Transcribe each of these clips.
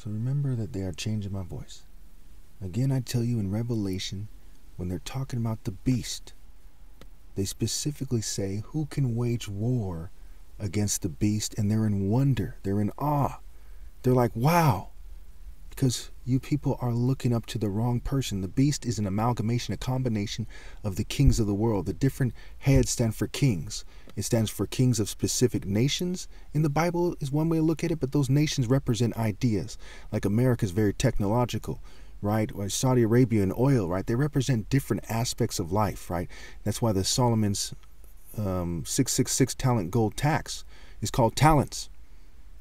So remember that they are changing my voice. Again, I tell you in Revelation, when they're talking about the beast, they specifically say, who can wage war against the beast? And they're in wonder. They're in awe. They're like, wow. Because you people are looking up to the wrong person. The beast is an amalgamation, a combination of the kings of the world. The different heads stand for kings. It stands for kings of specific nations. In the Bible is one way to look at it, but those nations represent ideas. Like America is very technological, right? Or Saudi Arabia and oil, right? They represent different aspects of life, right? That's why the Solomon's 666 talent gold tax is called talents.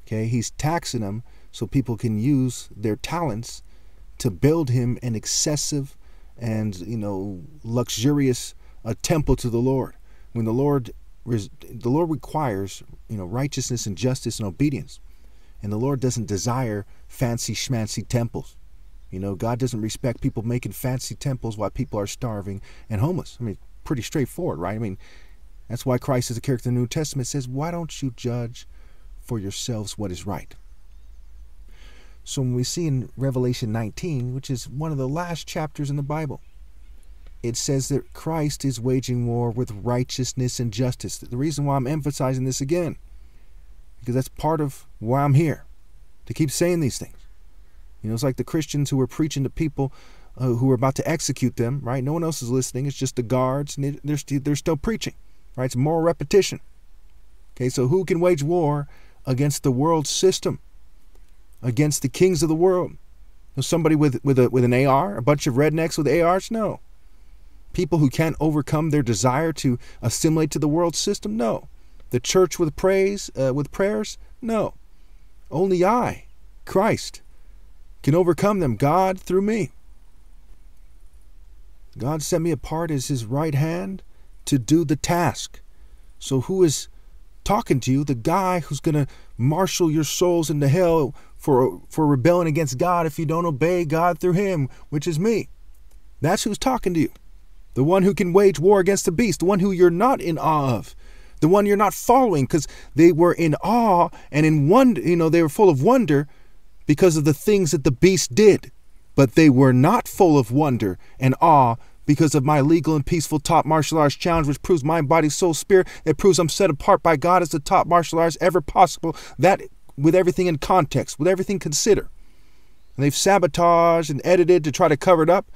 Okay, he's taxing them so people can use their talents to build him an excessive and, luxurious temple to the Lord. When the Lord requires, righteousness and justice and obedience. And the Lord doesn't desire fancy schmancy temples. God doesn't respect people making fancy temples while people are starving and homeless. I mean, pretty straightforward, right? I mean, that's why Christ is a character in the New Testament says, why don't you judge for yourselves what is right? So when we see in Revelation 19, which is one of the last chapters in the Bible, it says that Christ is waging war with righteousness and justice. The reason why I'm emphasizing this again, because that's part of why I'm here, to keep saying these things. It's like the Christians who were preaching to people who were about to execute them, right? No one else is listening. It's just the guards, and they're still preaching, right? It's moral repetition. Okay, so who can wage war against the world system, against the kings of the world? Somebody with an AR, a bunch of rednecks with ARs? No. People who can't overcome their desire to assimilate to the world system? No. The church with prayers? No. Only I, Christ, can overcome them. God through me. God set me apart as his right hand to do the task. So who is talking to you? The guy who's going to marshal your souls into hell for rebelling against God if you don't obey God through him, which is me. That's who's talking to you. The one who can wage war against the beast, the one who you're not in awe of, the one you're not following because they were in awe and in wonder, they were full of wonder because of the things that the beast did. But they were not full of wonder and awe because of my legal and peaceful top martial arts challenge, which proves mind, body, soul, spirit. It proves I'm set apart by God as the top martial arts ever possible. That with everything in context, with everything considered. And they've sabotaged and edited to try to cover it up.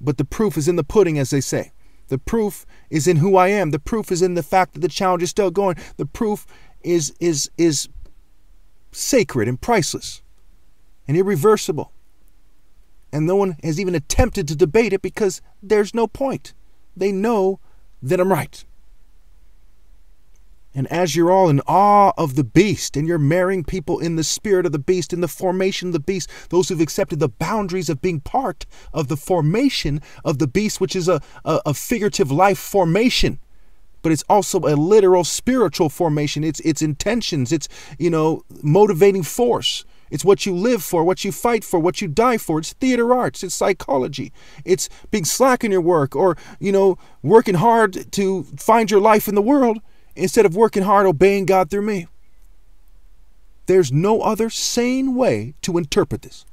But the proof is in the pudding, as they say. The proof is in who I am. The proof is in the fact that the challenge is still going. The proof is sacred and priceless and irreversible. And no one has even attempted to debate it because there's no point. They know that I'm right. And as you're all in awe of the beast and you're marrying people in the spirit of the beast, in the formation of the beast, those who've accepted the boundaries of being part of the formation of the beast, which is a figurative life formation, but it's also a literal spiritual formation. It's intentions. It's, motivating force. It's what you live for, what you fight for, what you die for. It's theater arts. It's psychology. It's being slack in your work or, working hard to find your life in the world instead of working hard obeying God through me. There's no other sane way to interpret this.